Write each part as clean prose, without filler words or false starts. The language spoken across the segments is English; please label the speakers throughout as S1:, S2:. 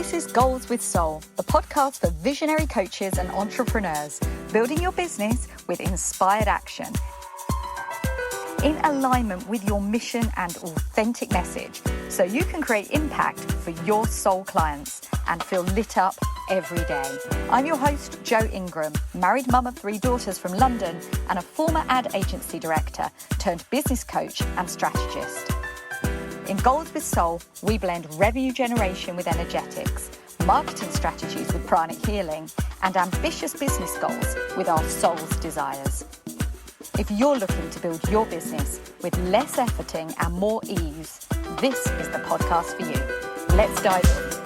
S1: This is Goals with Soul, the podcast for visionary coaches and entrepreneurs, building your business with inspired action. In alignment with your mission and authentic message, so you can create impact for your soul clients and feel lit up every day. I'm your host, Jo Ingram, married mum of 3 daughters from London and a former ad agency director turned business coach and strategist. In Goals with Soul, we blend revenue generation with energetics, marketing strategies with pranic healing, and ambitious business goals with our soul's desires. If you're looking to build your business with less efforting and more ease, this is the podcast for you. Let's dive in.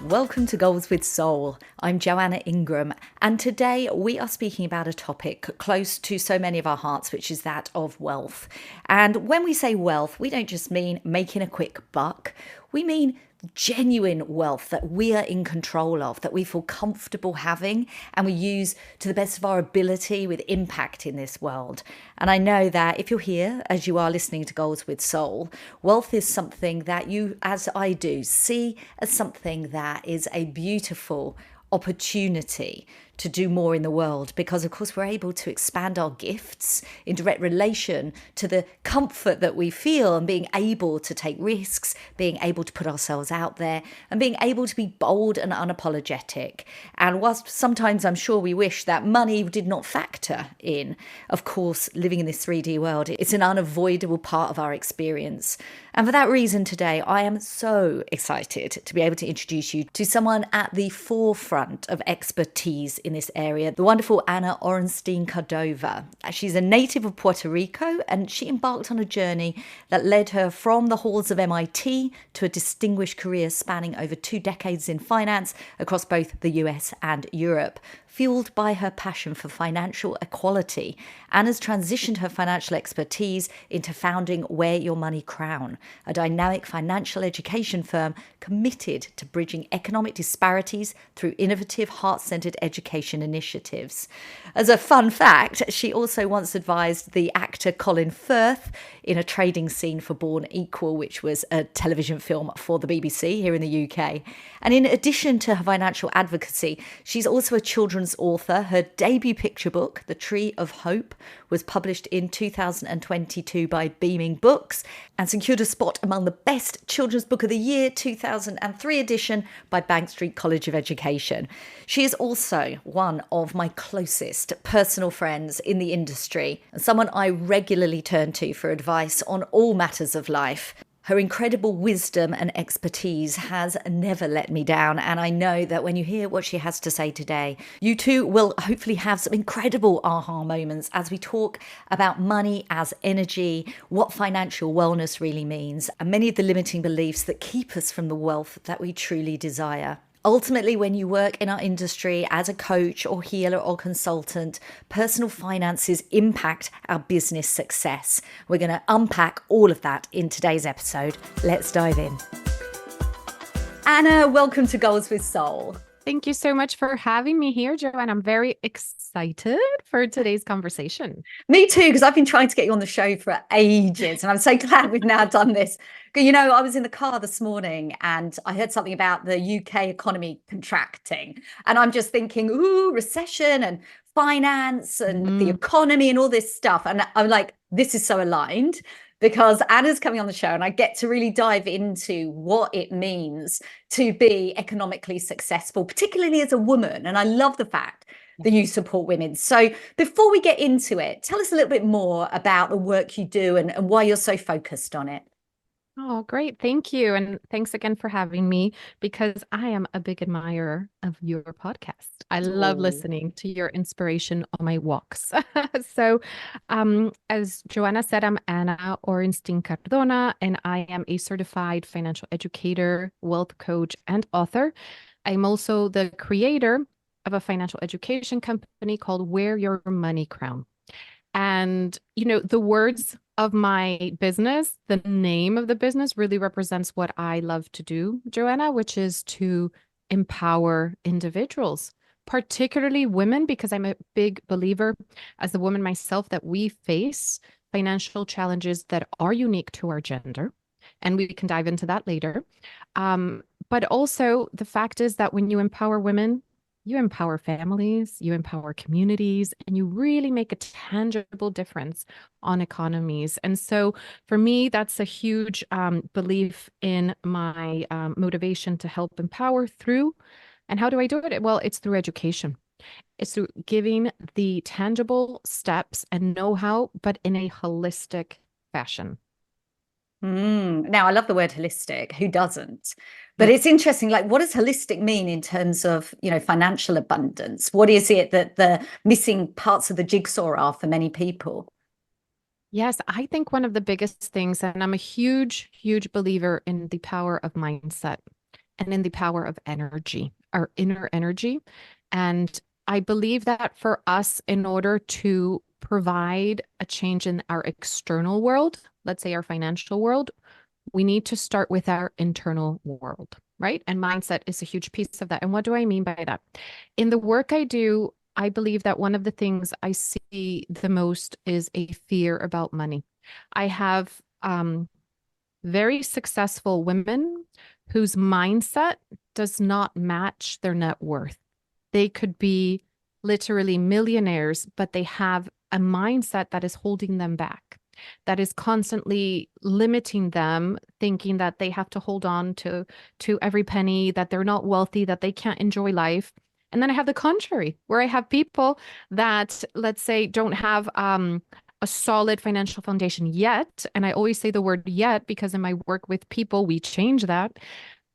S1: Welcome to Goals with Soul. I'm Joanna Ingram, and today we are speaking about a topic close to so many of our hearts, which is that of wealth. And when we say wealth, we don't just mean making a quick buck. We mean genuine wealth that we are in control of, that we feel comfortable having, and we use to the best of our ability with impact in this world. And I know that if you're here, as you are listening to Goals with Soul, wealth is something that you, as I do, see as something that is a beautiful opportunity to do more in the world, because of course we're able to expand our gifts in direct relation to the comfort that we feel and being able to take risks, being able to put ourselves out there and being able to be bold and unapologetic. And whilst sometimes I'm sure we wish that money did not factor in, of course, living in this 3D world, it's an unavoidable part of our experience. And for that reason today, I am so excited to be able to introduce you to someone at the forefront of expertise in this area, the wonderful Orenstein-Cardona. She's a native of Puerto Rico, and she embarked on a journey that led her from the halls of MIT to a distinguished career spanning over 2 decades in finance across both the US and Europe. Fueled by her passion for financial equality, Anna's transitioned her financial expertise into founding Wear Your Money Crown, a dynamic financial education firm committed to bridging economic disparities through innovative, heart-centered education initiatives. As a fun fact, she also once advised the actor Colin Firth in a trading scene for Born Equal, which was a television film for the BBC here in the UK. And in addition to her financial advocacy, she's also a children's author. Her debut picture book, The Tree of Hope, was published in 2022 by Beaming Books and secured a spot among the best children's book of the year 2003 edition by Bank Street College of Education. She is also one of my closest personal friends in the industry and someone I regularly turn to for advice on all matters of life. Her incredible wisdom and expertise has never let me down, and I know that when you hear what she has to say today, you too will hopefully have some incredible aha moments as we talk about money as energy, what financial wellness really means, and many of the limiting beliefs that keep us from the wealth that we truly desire. Ultimately, when you work in our industry as a coach or healer or consultant, personal finances impact our business success. We're going to unpack all of that in today's episode. Let's dive in. Anna, welcome to Goals with Soul.
S2: Thank you so much for having me here, Joanne. I'm very excited for today's conversation.
S1: Me too, because I've been trying to get you on the show for ages, and I'm so glad we've now done this. You know, I was in the car this morning and I heard something about the UK economy contracting, and I'm just thinking, ooh, recession and finance and the economy and all this stuff. And I'm like, this is so aligned, because Anna's coming on the show and I get to really dive into what it means to be economically successful, particularly as a woman. And I love the fact that you support women. So before we get into it, tell us a little bit more about the work you do and why you're so focused on it.
S2: Oh, great. Thank you. And thanks again for having me, because I am a big admirer of your podcast. I love listening to your inspiration on my walks. So as Joanna said, I'm Anna Orenstein-Cardona, and I am a certified financial educator, wealth coach, and author. I'm also the creator of a financial education company called Wear Your Money Crown. And, you know, the words of my business, the name of the business really represents what I love to do, Joanna, which is to empower individuals, particularly women, because I'm a big believer as a woman myself that we face financial challenges that are unique to our gender. And we can dive into that later. But also, the fact is that when you empower women, you empower families, you empower communities, and you really make a tangible difference on economies. And so for me, that's a huge belief in my motivation to help empower through. And how do I do it? Well, it's through education. It's through giving the tangible steps and know-how, but in a holistic fashion.
S1: Now, I love the word holistic. Who doesn't? But
S2: Yeah.
S1: it's interesting, like, what does holistic mean in terms of, financial abundance? What is it that the missing parts of the jigsaw are for many people?
S2: Yes, I think one of the biggest things, and I'm a huge, huge believer in the power of mindset and in the power of energy, our inner energy. And I believe that for us, in order to provide a change in our external world, let's say our financial world, we need to start with our internal world, right? And mindset is a huge piece of that. And what do I mean by that? In the work I do, I believe that one of the things I see the most is a fear about money. I have very successful women whose mindset does not match their net worth. They could be literally millionaires, but they have a mindset that is holding them back, that is constantly limiting them, thinking that they have to hold on to every penny, that they're not wealthy, that they can't enjoy life. And then I have the contrary, where I have people that, let's say, don't have a solid financial foundation yet. And I always say the word yet because in my work with people, we change that.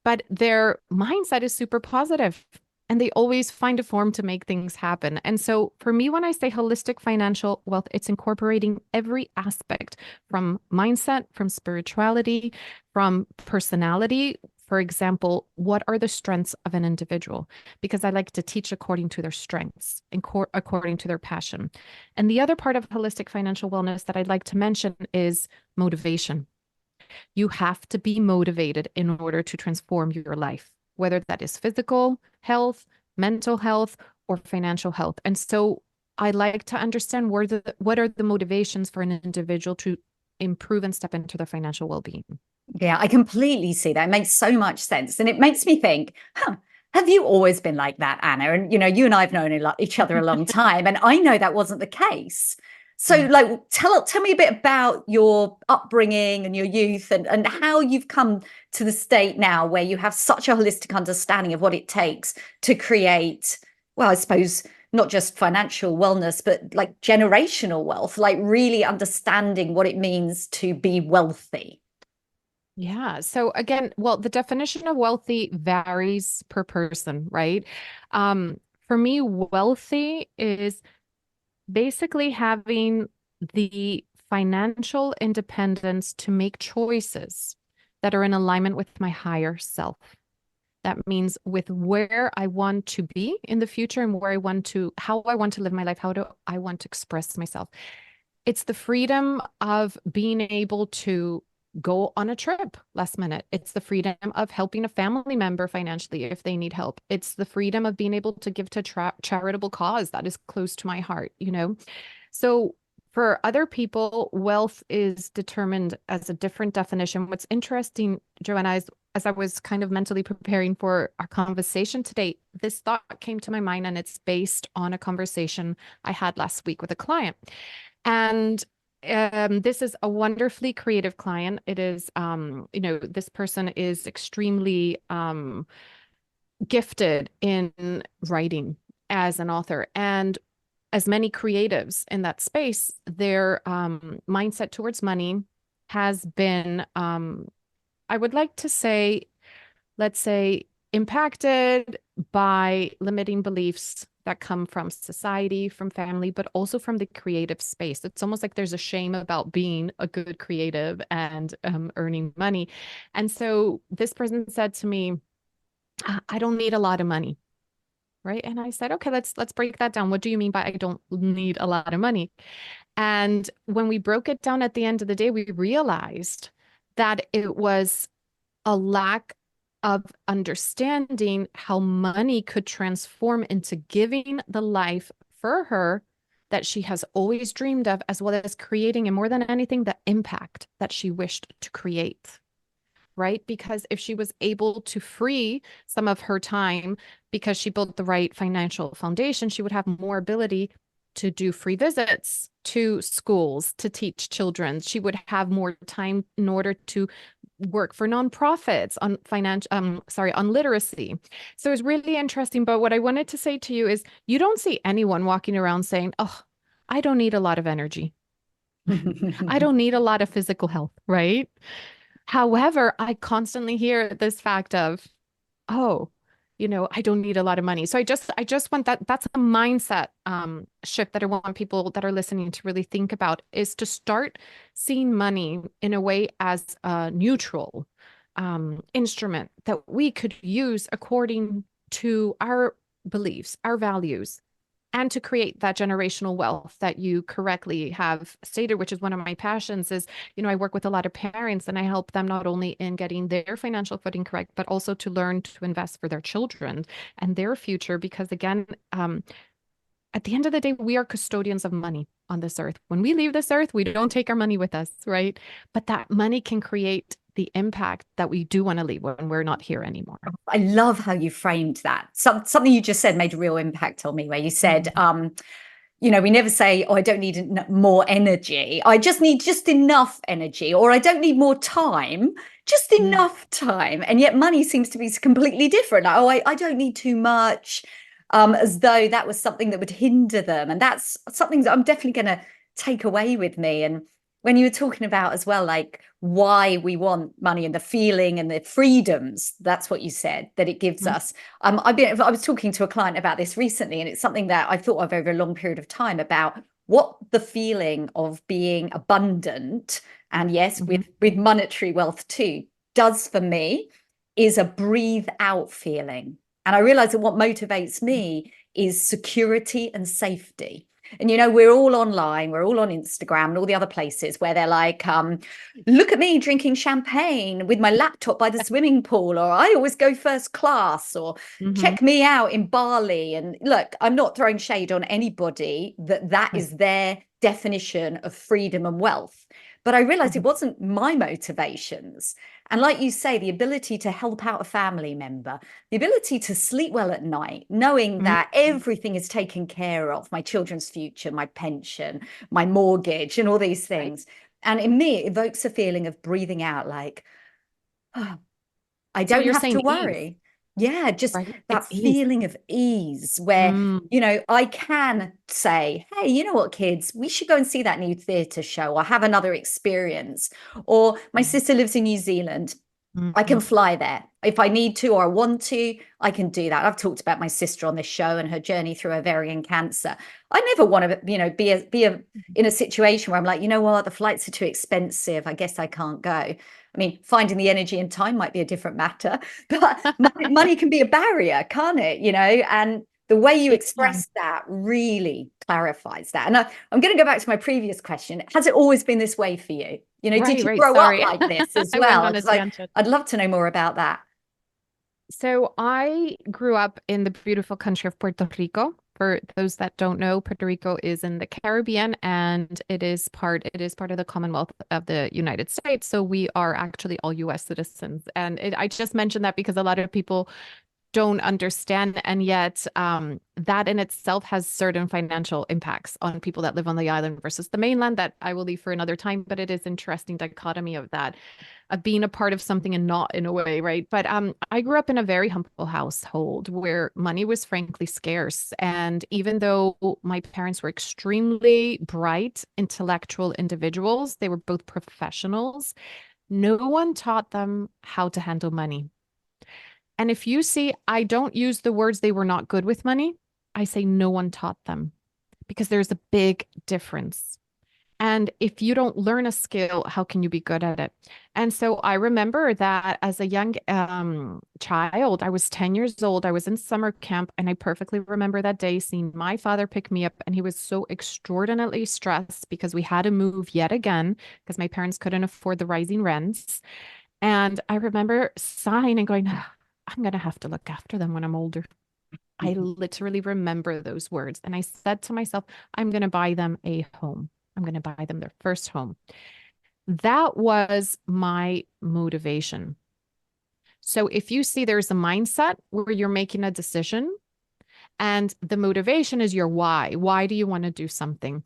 S2: But their mindset is super positive and they always find a form to make things happen. And so for me, when I say holistic financial wealth, it's incorporating every aspect from mindset, from spirituality, from personality. For example, what are the strengths of an individual? Because I like to teach according to their strengths and according to their passion. And the other part of holistic financial wellness that I'd like to mention is motivation. You have to be motivated in order to transform your life, whether that is physical health, mental health, or financial health. And so I like to understand what are the motivations for an individual to improve and step into their financial well-being.
S1: Yeah, I completely see that. It makes so much sense. And it makes me think, have you always been like that, Anna? And, you and I have known each other a long time, and I know that wasn't the case. So,
S2: Yeah.
S1: like, tell me a bit about your upbringing and your youth and how you've come to the state now where you have such a holistic understanding of what it takes to create, well, I suppose, not just financial wellness, but like generational wealth, like really understanding what it means to be wealthy.
S2: Yeah. So again, well, the definition of wealthy varies per person, right? For me, wealthy is basically having the financial independence to make choices that are in alignment with my higher self. That means with where I want to be in the future and how I want to live my life, how do I want to express myself. It's the freedom of being able to go on a trip last minute. It's the freedom of helping a family member financially if they need help. It's the freedom of being able to give to charitable cause that is close to my heart. So for other people, wealth is determined as a different definition. What's interesting, Joanna, is as I was kind of mentally preparing for our conversation today, this thought came to my mind, and it's based on a conversation I had last week with a client. And this is a wonderfully creative client. It is, this person is extremely gifted in writing as an author. And as many creatives in that space, their mindset towards money has been, I would like to say, let's say, impacted by limiting beliefs that come from society, from family, but also from the creative space. It's almost like there's a shame about being a good creative and earning money. And so this person said to me, I don't need a lot of money. Right. And I said, okay, let's break that down. What do you mean by I don't need a lot of money? And when we broke it down at the end of the day, we realized that it was a lack of understanding how money could transform into giving the life for her that she has always dreamed of, as well as creating, and more than anything, the impact that she wished to create. right? Because if she was able to free some of her time because she built the right financial foundation, she would have more ability to do free visits to schools to teach children. She would have more time in order to work for nonprofits on on literacy. So it's really interesting. But what I wanted to say to you is you don't see anyone walking around saying, oh, I don't need a lot of energy. I don't need a lot of physical health, right? However, I constantly hear this fact of, oh, I don't need a lot of money. So I just want that's a mindset shift that I want people that are listening to really think about, is to start seeing money in a way as a neutral instrument that we could use according to our beliefs, our values, and to create that generational wealth that you correctly have stated, which is one of my passions. Is, I work with a lot of parents and I help them not only in getting their financial footing correct, but also to learn to invest for their children and their future. Because again, at the end of the day, we are custodians of money on this earth. When we leave this earth, we don't take our money with us, right? But that money can create the impact that we do want to leave when we're not here anymore.
S1: I love how you framed that. Something you just said made a real impact on me, where you said, we never say, oh, I don't need more energy. I just need just enough energy, or I don't need more time, just enough time. And yet money seems to be completely different. Like, oh, I don't need too much, as though that was something that would hinder them. And that's something that I'm definitely going to take away with me. And when you were talking about as well, like why we want money and the feeling and the freedoms, that's what you said, that it gives us. I was talking to a client about this recently, and it's something that I've thought of over a long period of time, about what the feeling of being abundant, and yes, with monetary wealth too, does for me, is a breathe out feeling. And I realize that what motivates me is security and safety. And, we're all online, we're all on Instagram and all the other places where they're like, look at me drinking champagne with my laptop by the swimming pool, or I always go first class, or check me out in Bali. And look, I'm not throwing shade on anybody that is their definition of freedom and wealth. But I realized it wasn't my motivations. And like you say, the ability to help out a family member, the ability to sleep well at night, knowing that everything is taken care of, my children's future, my pension, my mortgage, and all these things. And in me, it evokes a feeling of breathing out, like, oh, I
S2: So
S1: don't
S2: you're
S1: have to
S2: saying ease,
S1: worry. Yeah, just
S2: right?
S1: that
S2: It's ease.
S1: feeling of ease where, I can say, hey, you know what, kids, we should go and see that new theatre show or have another experience. Or my sister lives in New Zealand. I can fly there if I need to, or I want to. I can do that. I've talked about my sister on this show and her journey through ovarian cancer. I never want to, be in a situation where I'm like, you know what, the flights are too expensive, I guess I can't go. I mean, finding the energy and time might be a different matter, but money can be a barrier, can't it? And the way you
S2: It can.
S1: express that really clarifies that. And I'm going to go back to my previous question. Has it always been this way for you? Did
S2: Right,
S1: you
S2: right.
S1: grow up
S2: Sorry.
S1: like this as
S2: I went
S1: well?
S2: on a
S1: Because
S2: tangent.
S1: I'd love to know more about that.
S2: So I grew up in the beautiful country of Puerto Rico. For those that don't know, Puerto Rico is in the Caribbean, and it is part of the Commonwealth of the United States. So we are actually all US citizens. And I just mentioned that because a lot of people don't understand. And yet, that in itself has certain financial impacts on people that live on the island versus the mainland that I will leave for another time. But it is interesting dichotomy of that, of being a part of something and not in a way, right? But I grew up in a very humble household where money was frankly scarce. And even though my parents were extremely bright, intellectual individuals, they were both professionals, no one taught them how to handle money. And if you see, I don't use the words they were not good with money. I say no one taught them, because there's a big difference. And if you don't learn a skill, how can you be good at it? And so I remember that as a young child, I was 10 years old. I was in summer camp, and I perfectly remember that day seeing my father pick me up. And he was so extraordinarily stressed because we had to move yet again because my parents couldn't afford the rising rents. And I remember sighing and going, "Ah, I'm going to have to look after them when I'm older." I literally remember those words. And I said to myself, I'm going to buy them a home. I'm going to buy them their first home. That was my motivation. So if you see there's a mindset where you're making a decision and the motivation is your why do you want to do something?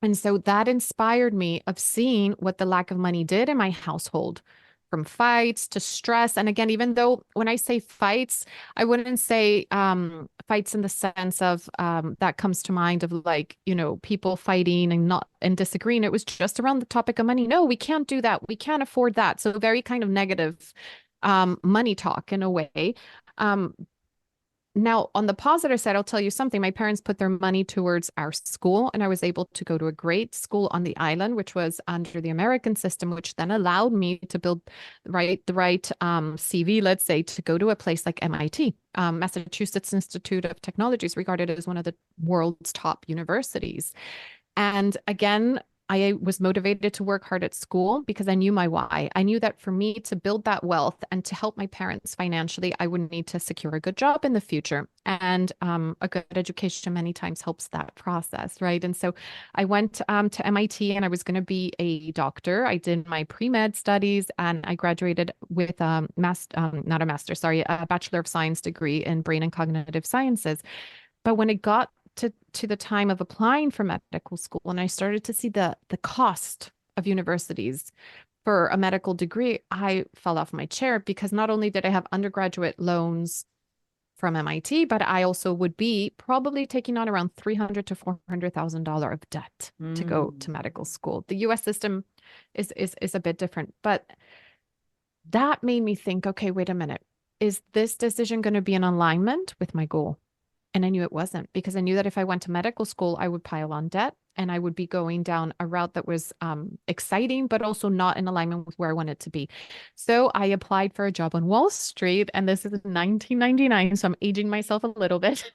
S2: And so that inspired me of seeing what the lack of money did in my household, from fights to stress. And again, even though when I say fights, I wouldn't say fights in the sense of that comes to mind of like, people fighting and not and disagreeing. It was just around the topic of money. No, we can't do that. We can't afford that. So very kind of negative money talk in a way. Um, Now, on the positive side, I'll tell you something. My parents put their money towards our school, and I was able to go to a great school on the island, which was under the American system, which then allowed me to build the right CV, let's say, to go to a place like MIT. Massachusetts Institute of Technology is regarded as one of the world's top universities. And again, I was motivated to work hard at school because I knew my why. I knew that for me to build that wealth and to help my parents financially, I would need to secure a good job in the future. And a good education many times helps that process, right? And so I went to MIT and I was going to be a doctor. I did my pre-med studies and I graduated with not a master, sorry, a Bachelor of Science degree in brain and cognitive sciences. But when it got to the time of applying for medical school, and I started to see the cost of universities for a medical degree, I fell off my chair because not only did I have undergraduate loans from MIT, but I also would be probably taking on around $300,000 to $400,000 of debt to go to medical school. The US system is a bit different, but that made me think, okay, wait a minute. Is this decision going to be in alignment with my goal? And I knew it wasn't, because I knew that if I went to medical school, I would pile on debt and I would be going down a route that was exciting, but also not in alignment with where I wanted to be. So I applied for a job on Wall Street, and this is in 1999. So I'm aging myself a little bit.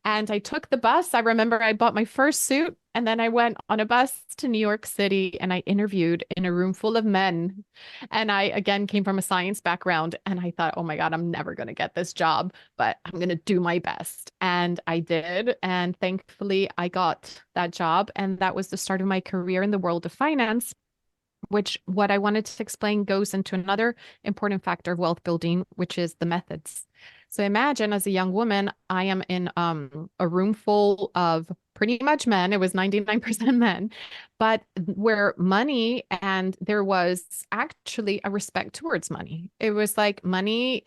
S2: And I took the bus. I remember I bought my first suit and then I went on a bus to New York City and I interviewed in a room full of men. And I, again, came from a science background and I thought, oh my God, I'm never going to get this job, but I'm going to do my best. And I did. And thankfully, I got that job. And that was the start of my career in the world of finance, which what I wanted to explain goes into another important factor of wealth building, which is the methods. So imagine as a young woman, I am in a room full of pretty much men. It was 99% men, but where money and there was actually a respect towards money. It was like money,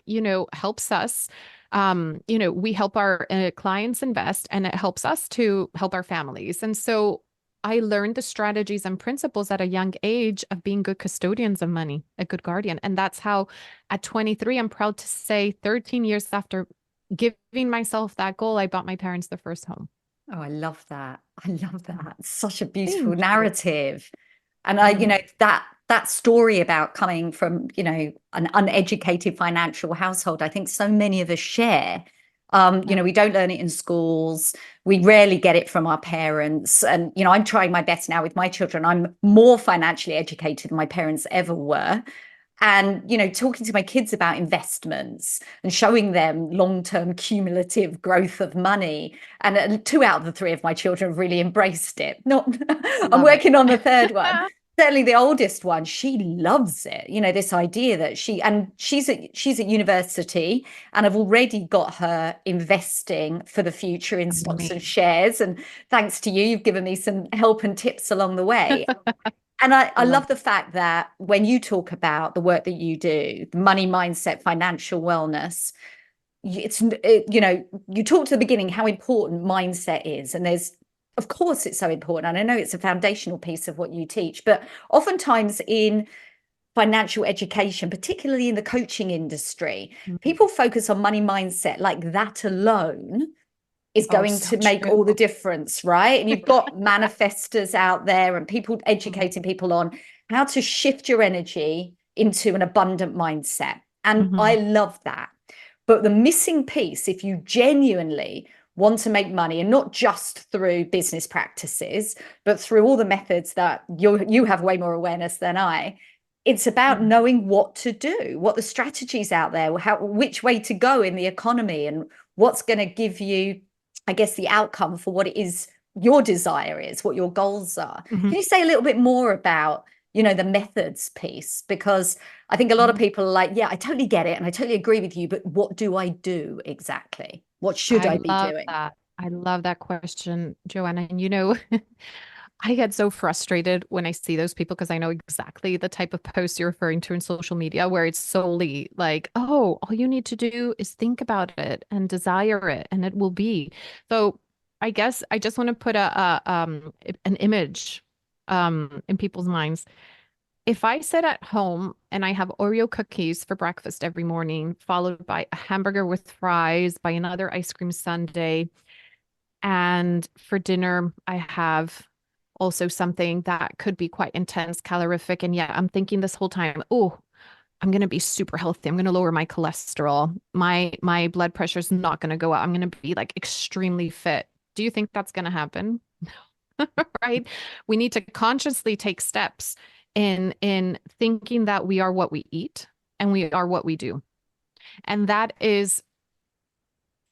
S2: helps us. We help our clients invest and it helps us to help our families. And so I learned the strategies and principles at a young age of being good custodians of money, a good guardian. And that's how at 23, I'm proud to say 13 years after giving myself that goal, I bought my parents their first home.
S1: Oh, I love that. I love that. It's such a beautiful
S2: Thank you.
S1: narrative. And I, that story about coming from, an uneducated financial household, I think so many of us share. We don't learn it in schools. We rarely get it from our parents. And, I'm trying my best now with my children. I'm more financially educated than my parents ever were. And, talking to my kids about investments and showing them long-term cumulative growth of money. And 2 out of the 3 of my children have really embraced it. I'm working on the third one. Certainly the oldest one, she loves it. This idea that she's at university and I've already got her investing for the future in stocks and shares. And thanks to you, you've given me some help and tips along the way. And I love the fact that when you talk about the work that you do, the money mindset, financial wellness, you talked at the beginning how important mindset is. And of course, it's so important. And I know it's a foundational piece of what you teach, but oftentimes in financial education, particularly in the coaching industry, people focus on money mindset like that alone is going to make all the difference, right? And you've got manifestors out there and people educating people on how to shift your energy into an abundant mindset. And I love that. But the missing piece, if you genuinely want to make money, and not just through business practices, but through all the methods that you have way more awareness than I, it's about knowing what to do, what the strategies out there, which way to go in the economy, and what's going to give you, I guess, the outcome for what it is your desire is, what your goals are. Can you say a little bit more about the methods piece, because I think a lot of
S2: Mhm.
S1: people are like, yeah, I totally get it and I totally agree with you, but what do I do exactly? What should
S2: I
S1: I be
S2: love
S1: doing?
S2: that. I love that question, Joanna. And I get so frustrated when I see those people because I know exactly the type of posts you're referring to in social media where it's solely like, oh, all you need to do is think about it and desire it and it will be. So I guess I just want to put an image in people's minds. If I sit at home and I have Oreo cookies for breakfast every morning, followed by a hamburger with fries, by another ice cream sundae, and for dinner, I have also something that could be quite intense, calorific. And yet I'm thinking this whole time, oh, I'm going to be super healthy. I'm going to lower my cholesterol. My blood pressure is not going to go up. I'm going to be like extremely fit. Do you think that's going to happen? Right? We need to consciously take steps in thinking that we are what we eat and we are what we do. And that is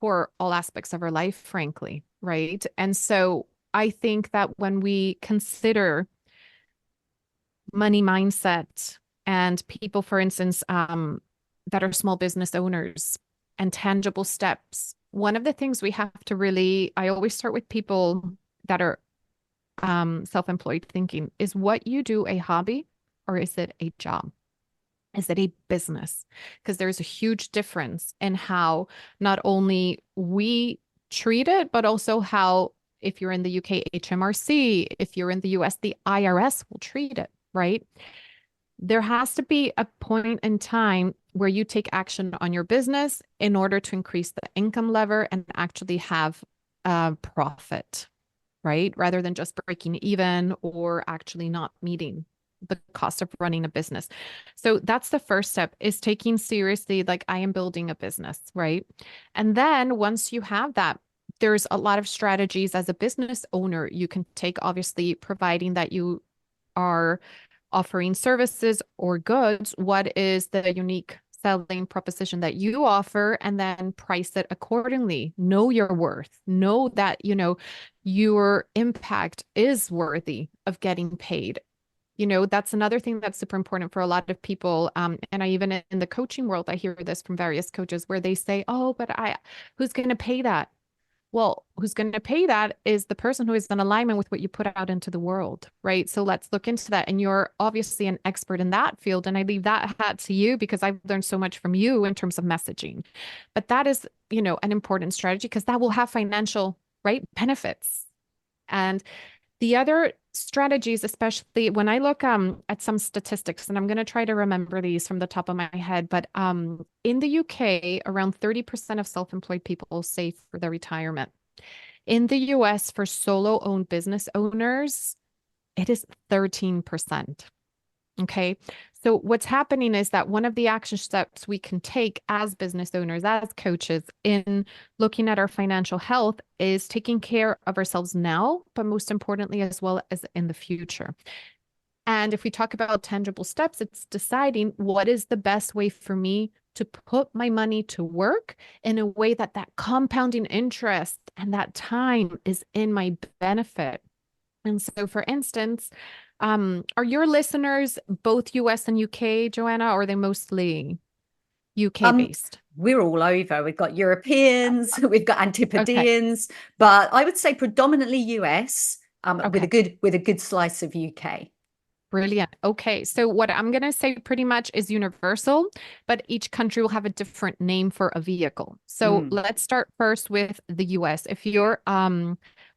S2: for all aspects of our life, frankly, right? And so I think that when we consider money mindset and people, for instance, that are small business owners and tangible steps, one of the things we have to really, I always start with people that are self-employed thinking, is what you do a hobby or is it a job? Is it a business? Because there's a huge difference in how not only we treat it, but also how, if you're in the UK, HMRC, if you're in the US, the IRS will treat it, right? There has to be a point in time where you take action on your business in order to increase the income lever and actually have a profit, right? Rather than just breaking even or actually not meeting the cost of running a business. So that's the first step, is taking seriously, like, I am building a business, right? And then once you have that, there's a lot of strategies as a business owner you can take, obviously, providing that you are offering services or goods. What is the unique selling proposition that you offer, and then price it accordingly? Know your worth. Know that, your impact is worthy of getting paid. That's another thing that's super important for a lot of people. And I even in the coaching world, I hear this from various coaches where they say, oh, but who's going to pay that? Well, who's going to pay that is the person who is in alignment with what you put out into the world, right? So let's look into that. And you're obviously an expert in that field. And I leave that hat to you because I've learned so much from you in terms of messaging. But that is, an important strategy because that will have financial, right, benefits. And the other strategies, especially when I look at some statistics, and I'm going to try to remember these from the top of my head, but in the UK, around 30% of self-employed people save for their retirement. In the US, for solo-owned business owners, it is 13%. Okay. So what's happening is that one of the action steps we can take as business owners, as coaches, in looking at our financial health is taking care of ourselves now, but most importantly, as well as in the future. And if we talk about tangible steps, it's deciding what is the best way for me to put my money to work in a way that compounding interest and that time is in my benefit. And so, for instance, are your listeners both US and UK, Joanna, or are they mostly UK
S1: Um,
S2: based?
S1: we're all over. We've got Europeans, we've got
S2: Okay.
S1: Antipodeans, but I would say predominantly US, with a
S2: Okay.
S1: good slice of UK.
S2: Brilliant. Okay. So what I'm going to say pretty much is universal, but each country will have a different name for a vehicle. So
S1: Mm.
S2: let's start first with the US. If you're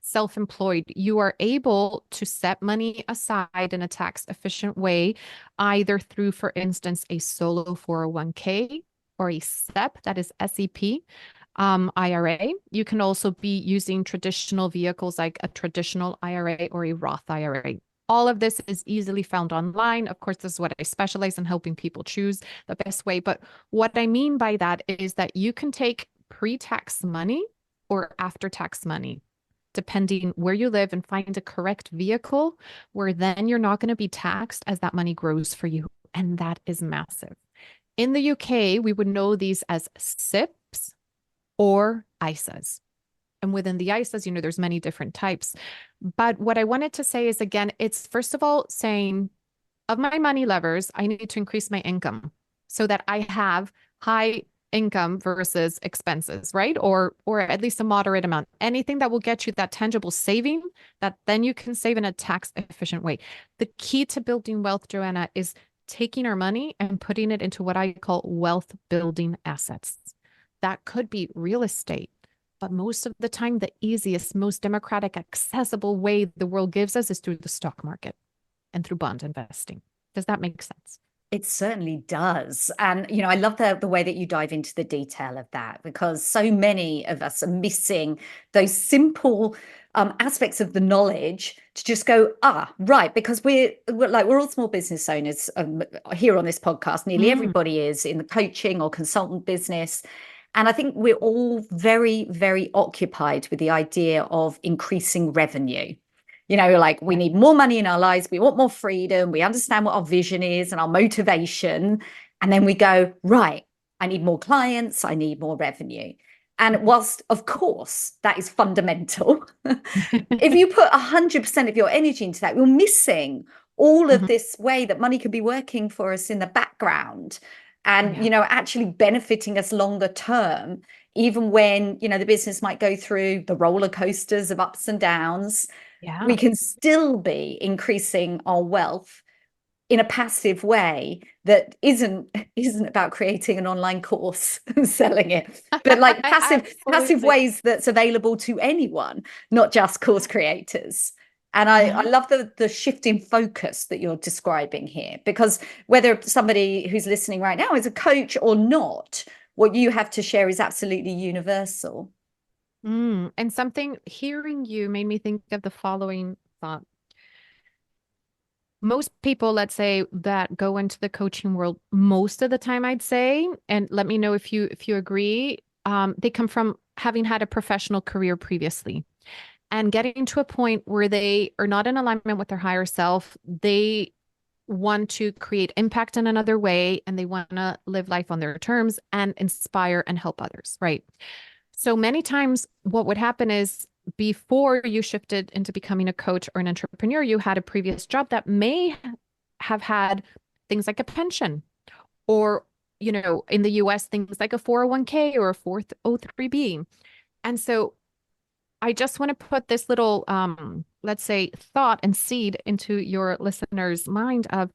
S2: self-employed, you are able to set money aside in a tax efficient way, either through, for instance, a solo 401k or a SEP, that is SEP. IRA. You can also be using traditional vehicles like a traditional IRA or a Roth IRA. All of this is easily found online. Of course, this is what I specialize in, helping people choose the best way. But what I mean by that is that you can take pre-tax money or after-tax money, depending where you live, and find a correct vehicle where then you're not going to be taxed as that money grows for you. And that is massive. In the UK, we would know these as SIPs or ISAs. And within the ISAs, there's many different types. But what I wanted to say is, again, it's first of all saying, of my money levers, I need to increase my income so that I have high income versus expenses, right? Or at least a moderate amount. Anything that will get you that tangible saving that then you can save in a tax efficient way. The key to building wealth, Joanna, is taking our money and putting it into what I call wealth building assets. That could be real estate, but most of the time, the easiest, most democratic, accessible way the world gives us is through the stock market and through bond investing. Does that make sense?
S1: It certainly does. And, I love the way that you dive into the detail of that, because so many of us are missing those simple aspects of the knowledge to just go, right, because we're all small business owners here on this podcast. Nearly
S2: Mm,
S1: everybody is in the coaching or consultant business. And I think we're all very, very occupied with the idea of increasing revenue. Like we
S2: yeah.
S1: need more money in our lives. We want more freedom. We understand what our vision is and our motivation. And then we go, right, I need more clients. I need more revenue. And whilst, of course, that is fundamental, if you put 100% of your energy into that, you're missing all of
S2: Mhm.
S1: this way that money could be working for us in the background and,
S2: Yeah.
S1: actually benefiting us longer term, even when, the business might go through the roller coasters of ups and downs. We
S2: Yeah.
S1: can still be increasing our wealth in a passive way that isn't about creating an online course and selling it, but like passive
S2: Absolutely.
S1: ways that's available to anyone, not just course creators. And I
S2: Yeah.
S1: love the shift in focus that you're describing here, because whether somebody who's listening right now is a coach or not, what you have to share is absolutely universal.
S2: And something hearing you made me think of the following thought. Most people, let's say, that go into the coaching world, most of the time, I'd say, and let me know if you agree, they come from having had a professional career previously and getting to a point where they are not in alignment with their higher self. They want to create impact in another way and they want to live life on their terms and inspire and help others, right? So many times, what would happen is before you shifted into becoming a coach or an entrepreneur, you had a previous job that may have had things like a pension or, in the US, things like a 401k or a 403b. And so I just want to put this little, let's say, thought and seed into your listener's mind of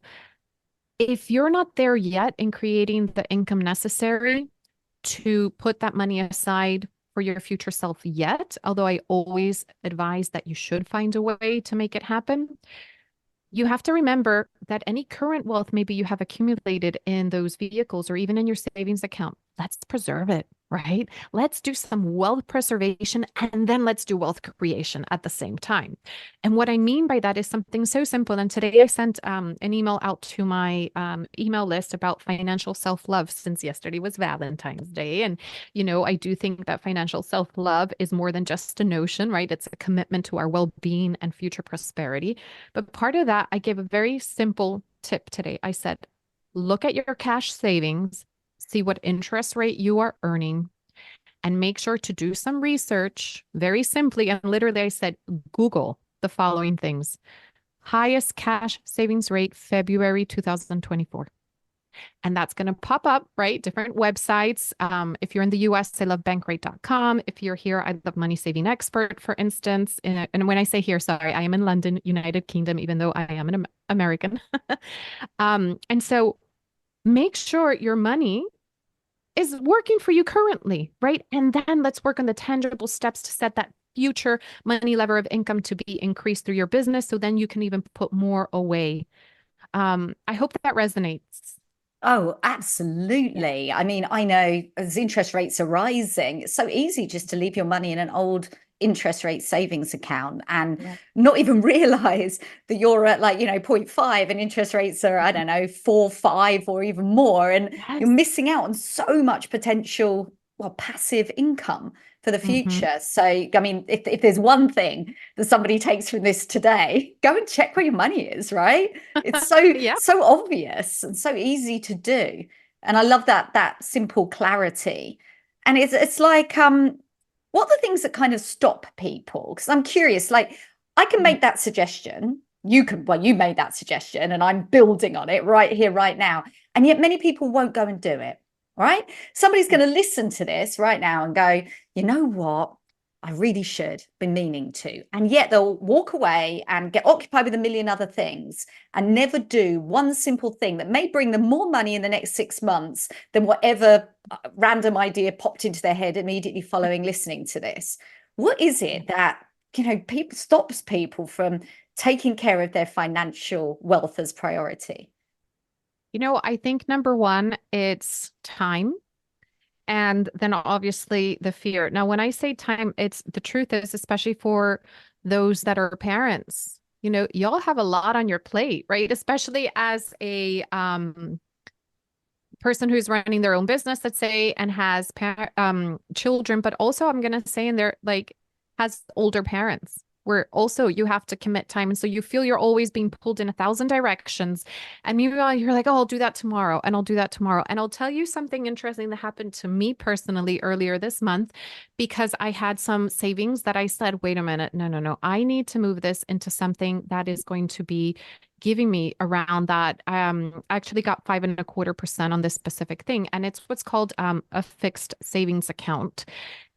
S2: if you're not there yet in creating the income necessary to put that money aside for your future self yet, although I always advise that you should find a way to make it happen. You have to remember that any current wealth maybe you have accumulated in those vehicles or even in your savings account, let's preserve it, right? Let's do some wealth preservation and then let's do wealth creation at the same time. And what I mean by that is something so simple. And today I sent an email out to my email list about financial self-love since yesterday was Valentine's Day. And, I do think that financial self-love is more than just a notion, right? It's a commitment to our well-being and future prosperity. But part of that, I gave a very simple tip today. I said, look at your cash savings, see what interest rate you are earning, and make sure to do some research very simply. And literally, I said, Google the following things: highest cash savings rate, February 2024. And that's going to pop up, right? Different websites. If you're in the US, I love bankrate.com. If you're here, I love Money Saving Expert, for instance. And when I say here, sorry, I am in London, United Kingdom, even though I am an American. And so make sure your money is working for you currently, right? And then let's work on the tangible steps to set that future money lever of income to be increased through your business. So then you can even put more away. I hope that resonates.
S1: Oh,
S2: Yeah.
S1: absolutely. I mean, I know as interest rates are rising, it's so easy just to leave your money in an old interest rate savings account and
S2: Yeah.
S1: not even realize that you're at like, 0.5 and interest rates are, I
S2: Mhm.
S1: don't know, 4, 5 or even more. And you're
S2: Yes.
S1: missing out on so much potential, well, passive income for the
S2: Hmm.
S1: future. So, I mean, if there's one thing that somebody takes from this today, go and check where your money is, right? It's
S2: Yeah.
S1: so obvious and so easy to do. And I love that simple clarity. And it's like what are the things that kind of stop people? Because I'm curious, like I can
S2: Mhm.
S1: make that suggestion you made that suggestion and I'm building on it right here, right now. And yet many people won't go and do it, right? Somebody's going to listen to this right now and go, you know what? I really should be meaning to. And yet they'll walk away and get occupied with a million other things and never do one simple thing that may bring them more money in the next 6 months than whatever random idea popped into their head immediately following listening to this. What is it that, people stops people from taking care of their financial wealth as priority?
S2: I think number one, it's time. And then obviously the fear. Now, when I say time, it's the truth is, especially for those that are parents, y'all have a lot on your plate, right? Especially as a person who's running their own business, let's say, and has children, but also I'm going to say in there, like, has older parents where also you have to commit time. And so you feel you're always being pulled in 1,000 directions. And meanwhile, you're like, oh, I'll do that tomorrow. And I'll do that tomorrow. And I'll tell you something interesting that happened to me personally earlier this month, because I had some savings that I said, wait a minute, no. I need to move this into something that is going to be giving me around that. I actually got 5.25% on this specific thing. And it's what's called a fixed savings account.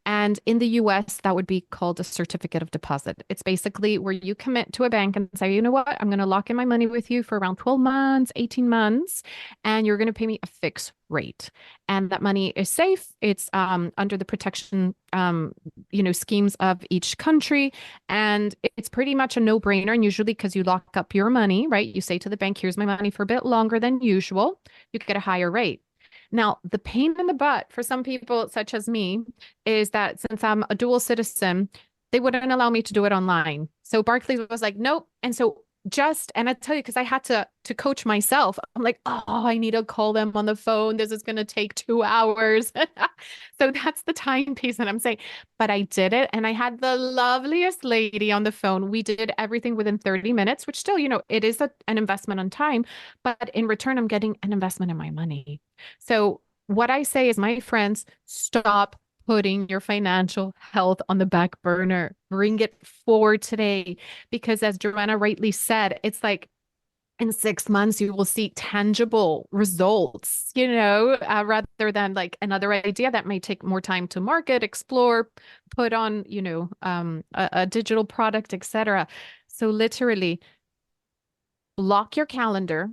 S2: And in the US, that would be called a certificate of deposit. It's basically where you commit to a bank and say, you know what, I'm going to lock in my money with you for around 12 months, 18 months, and you're going to pay me a fixed rate. And that money is safe. It's under the protection, schemes of each country. And it's pretty much a no-brainer. And usually because you lock up your money, right? You say to the bank, here's my money for a bit longer than usual. You get a higher rate. Now, the pain in the butt for some people, such as me, is that since I'm a dual citizen, they wouldn't allow me to do it online. So Barclays was like, nope. And so and I tell you, because I had to coach myself, I'm like, oh, I need to call them on the phone. This is going to take 2 hours. So that's the time piece that I'm saying. But I did it. And I had the loveliest lady on the phone. We did everything within 30 minutes, which still, it is an investment on time. But in return, I'm getting an investment in my money. So what I say is, my friends, stop putting your financial health on the back burner. Bring it forward today. Because as Joanna rightly said, it's like in 6 months, you will see tangible results, rather than like another idea that may take more time to market, explore, put on, a digital product, etc. So literally block your calendar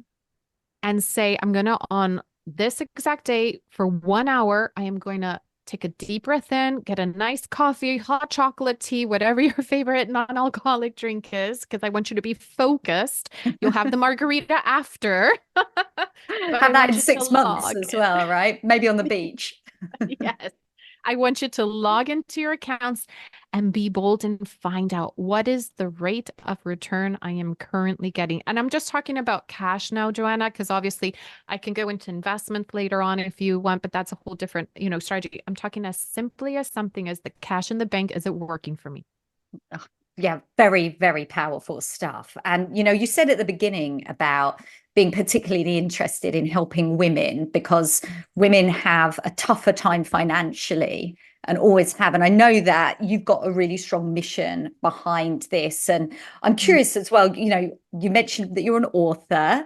S2: and say, I'm going to, on this exact day for 1 hour, I am going to take a deep breath in, get a nice coffee, hot chocolate, tea, whatever your favorite non-alcoholic drink is, because I want you to be focused. You'll have the margarita after. But
S1: Have that in 6 months as well, right? Maybe on the beach.
S2: Yes. I want you to log into your accounts and be bold and find out what is the rate of return I am currently getting. And I'm just talking about cash now, Joanna, because obviously I can go into investment later on if you want, but that's a whole different, strategy. I'm talking as simply as something as the cash in the bank. Is it working for me?
S1: Oh, yeah, very, very powerful stuff. And, you said at the beginning about being particularly interested in helping women because women have a tougher time financially and always have. And I know that you've got a really strong mission behind this. And I'm curious as well, you mentioned that you're an author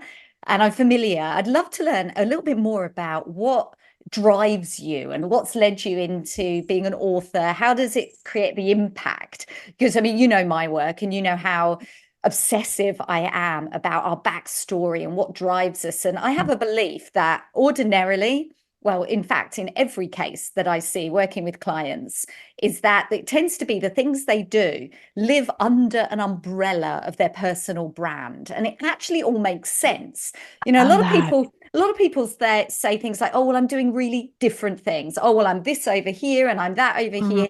S1: and I'm familiar. I'd love to learn a little bit more about what drives you and what's led you into being an author. How does it create the impact? Because my work and how obsessive I am about our backstory and what drives us. And I have a belief that ordinarily, well, in fact, in every case that I see working with clients, is that it tends to be the things they do live under an umbrella of their personal brand. And it actually all makes sense. A lot of people say things like, oh, well, I'm doing really different things. Oh, well, I'm this over here and I'm that over here.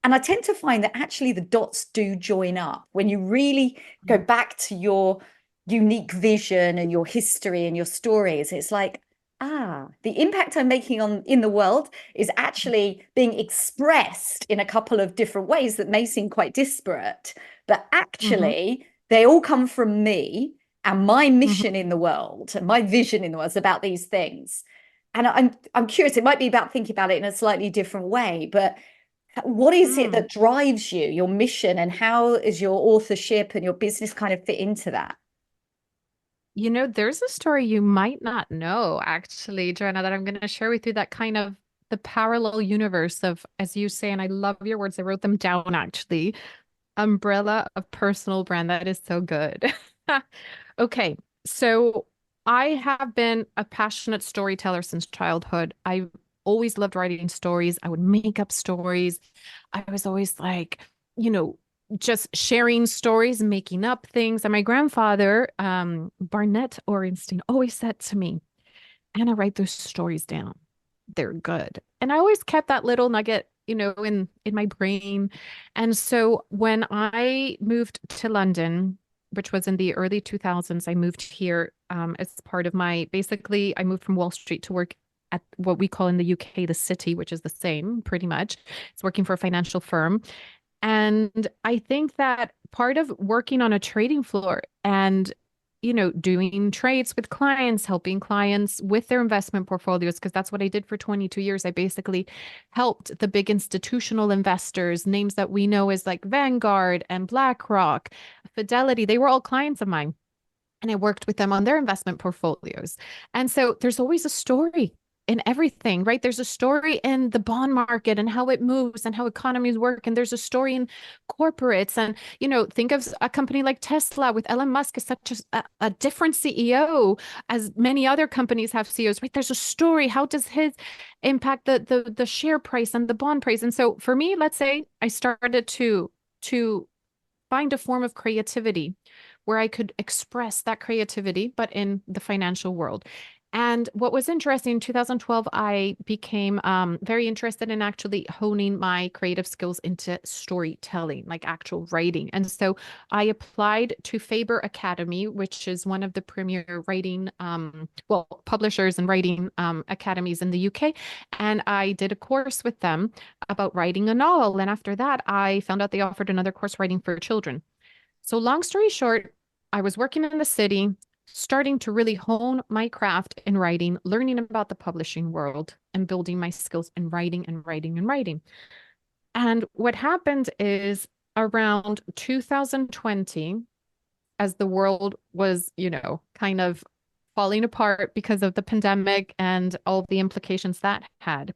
S1: And I tend to find that actually the dots do join up when you really go back to your unique vision and your history and your stories. It's like, the impact I'm making in the world is actually being expressed in a couple of different ways that may seem quite disparate, but actually they all come from me and my mission in the world and my vision in the world is about these things. And I'm curious, it might be about thinking about it in a slightly different way, but what is it that drives you, your mission, and how is your authorship and your business kind of fit into that?
S2: There's a story you might not know, actually, Joanna, that I'm going to share with you that kind of the parallel universe of, as you say, and I love your words. I wrote them down actually. Umbrella of personal brand. That is so good. Okay, so I have been a passionate storyteller since childhood. I always loved writing stories. I would make up stories. I was always like, you know, just sharing stories, making up things. And my grandfather, Barnett Orenstein, always said to me, Anna, write those stories down. They're good. And I always kept that little nugget, in my brain. And so when I moved to London, which was in the early 2000s, I moved here as part of basically, I moved from Wall Street to work at what we call in the UK, the city, which is the same pretty much. It's working for a financial firm. And I think that part of working on a trading floor and doing trades with clients, helping clients with their investment portfolios, because that's what I did for 22 years. I basically helped the big institutional investors, names that we know as like Vanguard and BlackRock, Fidelity. They were all clients of mine. And I worked with them on their investment portfolios. And so there's always a story in everything, right? There's a story in the bond market and how it moves and how economies work. And there's a story in corporates. And, think of a company like Tesla with Elon Musk as such a different CEO as many other companies have CEOs, right? There's a story. How does his impact the share price and the bond price? And so for me, let's say I started to find a form of creativity where I could express that creativity, but in the financial world. And what was interesting in 2012, I became very interested in actually honing my creative skills into storytelling, like actual writing. And so I applied to Faber Academy, which is one of the premier writing, publishers and writing academies in the UK. And I did a course with them about writing a novel. And after that, I found out they offered another course, writing for children. So long story short, I was working in the city, starting to really hone my craft in writing, learning about the publishing world and building my skills in writing and writing and writing. And what happened is around 2020, as the world was, kind of falling apart because of the pandemic and all the implications that had,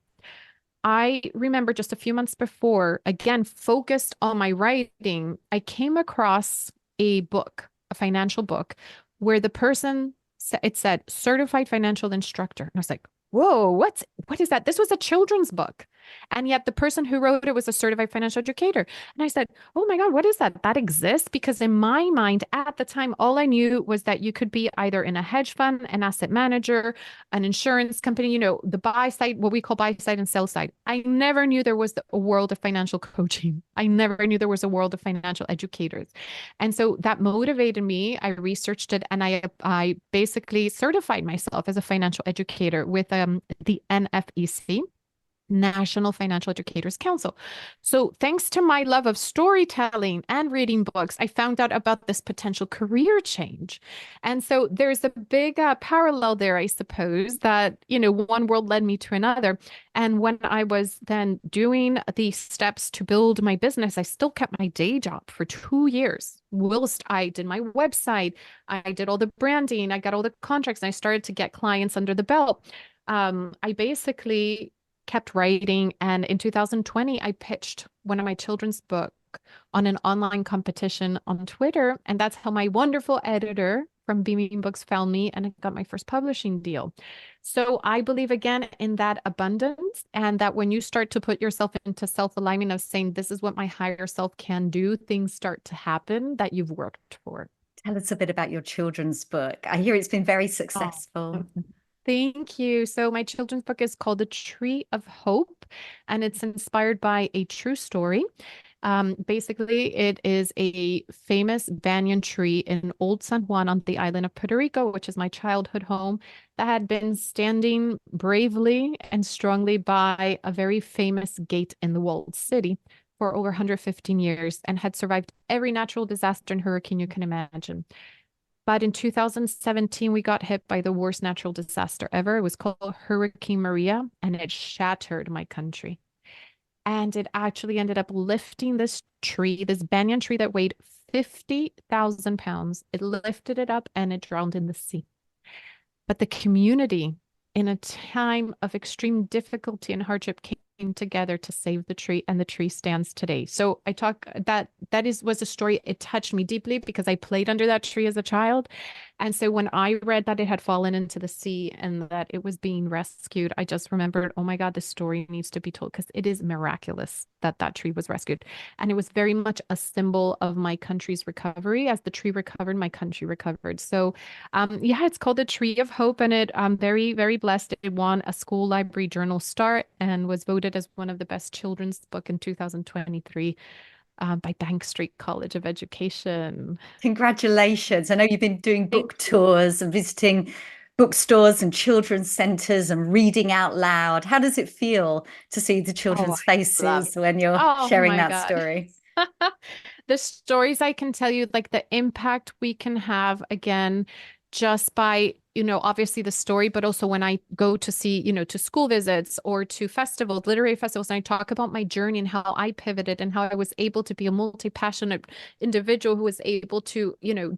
S2: I remember just a few months before, again, focused on my writing, I came across a book, a financial book, where the person, it said certified financial instructor. And I was like, whoa, what is that? This was a children's book. And yet the person who wrote it was a certified financial educator. And I said, oh my God, what is that? That exists? Because in my mind at the time, all I knew was that you could be either in a hedge fund, an asset manager, an insurance company, the buy side, what we call buy side and sell side. I never knew there was a world of financial coaching. I never knew there was a world of financial educators. And so that motivated me. I researched it and I basically certified myself as a financial educator with the NFEC. National Financial Educators Council. So, thanks to my love of storytelling and reading books, I found out about this potential career change. And so, there's a big parallel there, I suppose, that, one world led me to another. And when I was then doing the steps to build my business, I still kept my day job for 2 years. Whilst I did my website, I did all the branding, I got all the contracts, and I started to get clients under the belt. I basically kept writing. And in 2020, I pitched one of my children's book on an online competition on Twitter. And that's how my wonderful editor from Beaming Books found me and I got my first publishing deal. So I believe again in that abundance and that when you start to put yourself into self-alignment of saying, this is what my higher self can do, things start to happen that you've worked for.
S1: Tell us a bit about your children's book. I hear it's been very successful.
S2: Oh. Thank you. So my children's book is called The Tree of Hope, and it's inspired by a true story. Basically, it is a famous banyan tree in Old San Juan on the island of Puerto Rico, which is my childhood home, that had been standing bravely and strongly by a very famous gate in the walled city for over 115 years and had survived every natural disaster and hurricane you can imagine. But in 2017, we got hit by the worst natural disaster ever. It was called Hurricane Maria, and it shattered my country. And it actually ended up lifting this tree, this banyan tree that weighed 50,000 pounds. It lifted it up and it drowned in the sea. But the community, in a time of extreme difficulty and hardship, came together to save the tree, and the tree stands today. So I talk that was a story. It touched me deeply because I played under that tree as a child. And so when I read that it had fallen into the sea and that it was being rescued, I just remembered, oh my God, this story needs to be told because it is miraculous that that tree was rescued. And it was very much a symbol of my country's recovery. As the tree recovered, my country recovered. So yeah, it's called the Tree of Hope, and I'm very, very blessed. It won a school library journal star and was voted as one of the best children's book in 2023 by Bank Street College of Education.
S1: Congratulations. I know you've been doing
S2: Thank
S1: book
S2: you.
S1: tours and visiting bookstores and children's centers and reading out loud. How does it feel to see the
S2: Oh,
S1: children's
S2: I love
S1: faces
S2: it.
S1: when you're
S2: Oh
S1: sharing
S2: my
S1: that
S2: God.
S1: story?
S2: The stories I can tell you, like the impact we can have again, just by, obviously the story, but also when I go to see, to school visits or to festivals, literary festivals, and I talk about my journey and how I pivoted and how I was able to be a multi-passionate individual who was able to,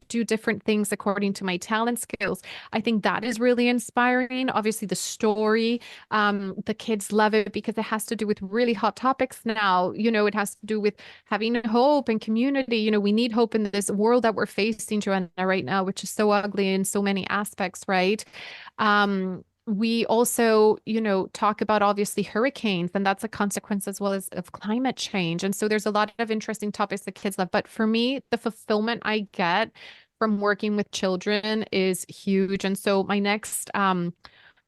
S2: do different things according to my talent skills. I think that is really inspiring. Obviously, the story, the kids love it because it has to do with really hot topics now. It has to do with having hope and community. We need hope in this world that we're facing, Joanna, right now, which is so ugly in so many aspects, right? We also, talk about obviously hurricanes, and that's a consequence as well as of climate change. And so there's a lot of interesting topics that kids love. But for me, the fulfillment I get from working with children is huge. And so my next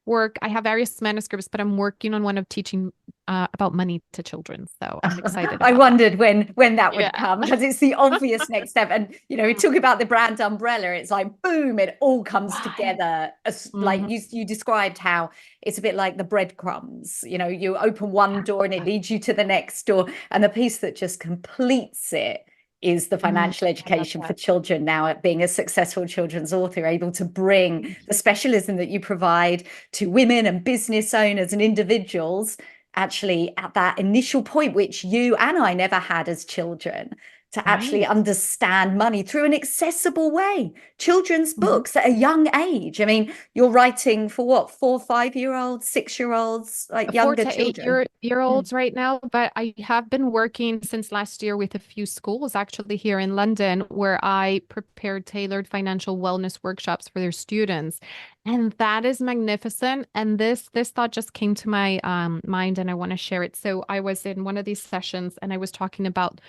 S2: work. I have various manuscripts, but I'm working on one of teaching about money to children. So I'm excited
S1: I
S2: about that.
S1: wondered when that would
S2: Yeah.
S1: come because it's the obvious next step. And we talk about the brand umbrella. It's like boom, it all comes
S2: Right.
S1: together. As, like
S2: Mhm.
S1: you described how it's a bit like the breadcrumbs. You open one door and it leads you to the next door, and the piece that just completes it is the financial
S2: I love
S1: education for
S2: that.
S1: children. Now, at being a successful children's author, able to bring the specialism that you provide to women and business owners and individuals actually at that initial point, which you and I never had as children, to actually
S2: Right.
S1: understand money through an accessible way. Children's
S2: Mhm.
S1: books at a young age. I mean, you're writing for what, 4, 5 year olds, 6 year olds, like
S2: Four
S1: younger
S2: to eight
S1: children.
S2: year
S1: Mm.
S2: olds right now, but I have been working since last year with a few schools actually here in London where I prepared tailored financial wellness workshops for their students. And that is magnificent. And this thought just came to my mind and I want to share it. So I was in one of these sessions and I was talking about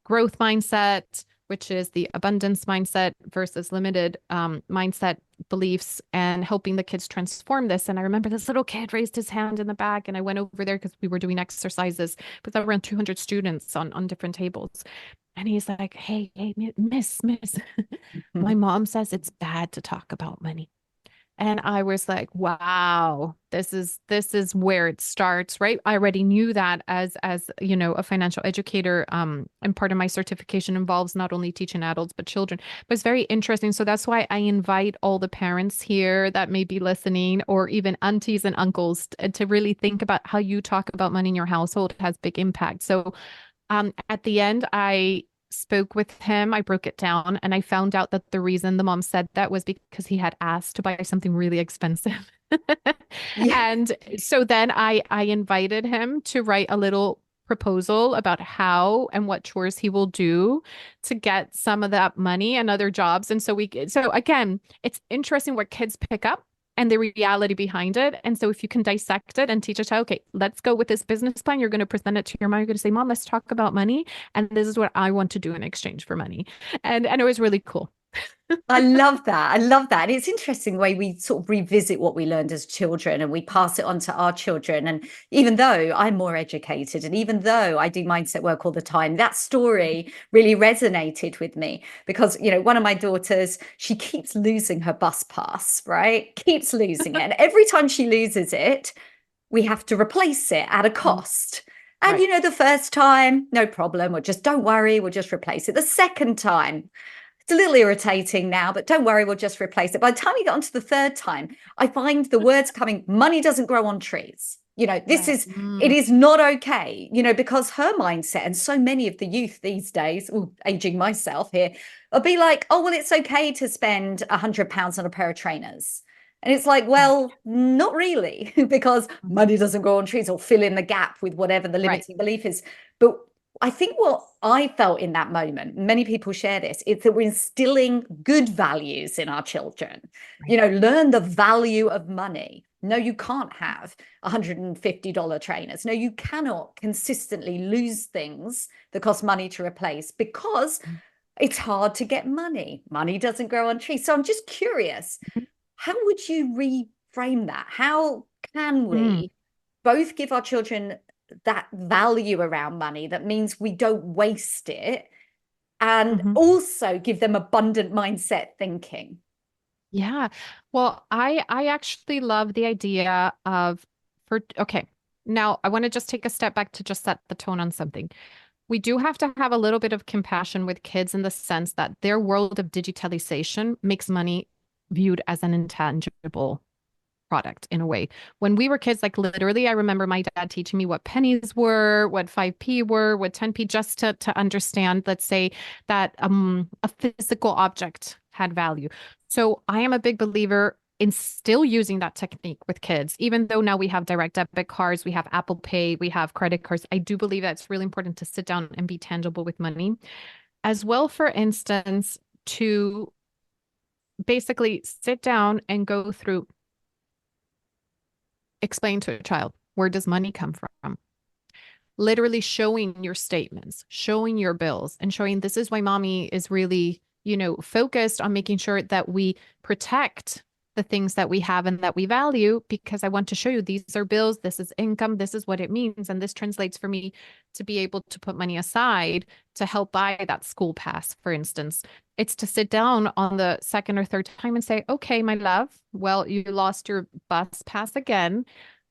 S2: growth mindset, which is the abundance mindset versus limited mindset beliefs, and helping the kids transform this. And I remember this little kid raised his hand in the back, and I went over there because we were doing exercises with around 200 students on different tables. And he's like, hey, miss, my mom says it's bad to talk about money. And I was like, wow, this is where it starts, right? I already knew that as a financial educator. And part of my certification involves not only teaching adults but children. But it's very interesting. So that's why I invite all the parents here that may be listening, or even aunties and uncles, to really think about how you talk about money in your household. It has big impact. So at the end, I spoke with him. I broke it down and I found out that the reason the mom said that was because he had asked to buy something really expensive.
S1: Yeah.
S2: And so then I invited him to write a little proposal about how and what chores he will do to get some of that money and other jobs. And so again, it's interesting what kids pick up and the reality behind it. And so if you can dissect it and teach a child, okay, let's go with this business plan. You're going to present it to your mom. You're going to say, Mom, let's talk about money. And this is what I want to do in exchange for money. And it was really cool.
S1: I love that. I love that. And it's interesting the way we sort of revisit what we learned as children and we pass it on to our children. And even though I'm more educated and even though I do mindset work all the time, that story really resonated with me because, one of my daughters, she keeps losing her bus pass, right? Keeps losing it. And every time she loses it, we have to replace it at a cost. And,
S2: Right.
S1: the first time, no problem. Or just don't worry, we'll just replace it. The second time, it's a little irritating now, but don't worry, we'll just replace it. By the time you get onto the third time, I find the words coming, money doesn't grow on trees. This
S2: Right.
S1: is, it is not okay, because her mindset and so many of the youth these days, aging myself here, will be like, oh, well, it's okay to spend £100 on a pair of trainers. And it's like,
S2: Right.
S1: well, not really, because
S2: Mhm.
S1: money doesn't grow on trees, or fill in the gap with whatever the
S2: Right.
S1: limiting belief is. But I think what I felt in that moment, many people share this, is that we're instilling good values in our children.
S2: Right.
S1: Learn the value of money. No, you can't have $150 trainers. No, you cannot consistently lose things that cost money to replace, because
S2: Mhm.
S1: it's hard to get money. Money doesn't grow on trees. So I'm just curious, how would you reframe that? How can
S2: Mhm.
S1: we both give our children that value around money that means we don't waste it, and
S2: Mhm.
S1: also give them abundant mindset thinking?
S2: Yeah. Well, I actually love the idea of for okay. Now, I want to just take a step back to just set the tone on something. We do have to have a little bit of compassion with kids in the sense that their world of digitalization makes money viewed as an intangible product in a way. When we were kids, like literally, I remember my dad teaching me what pennies were, what 5p were, what 10p, just to understand, let's say, that a physical object had value. So I am a big believer in still using that technique with kids, even though now we have direct debit cards, we have Apple Pay, we have credit cards. I do believe that it's really important to sit down and be tangible with money. As well, for instance, to basically sit down and go through explain to a child, where does money come from? Literally showing your statements, showing your bills, and showing this is why mommy is really, focused on making sure that we protect the things that we have and that we value, because I want to show you these are bills, this is income, this is what it means. And this translates for me to be able to put money aside to help buy that school pass, for instance. It's to sit down on the second or third time and say, okay, my love, well, you lost your bus pass again.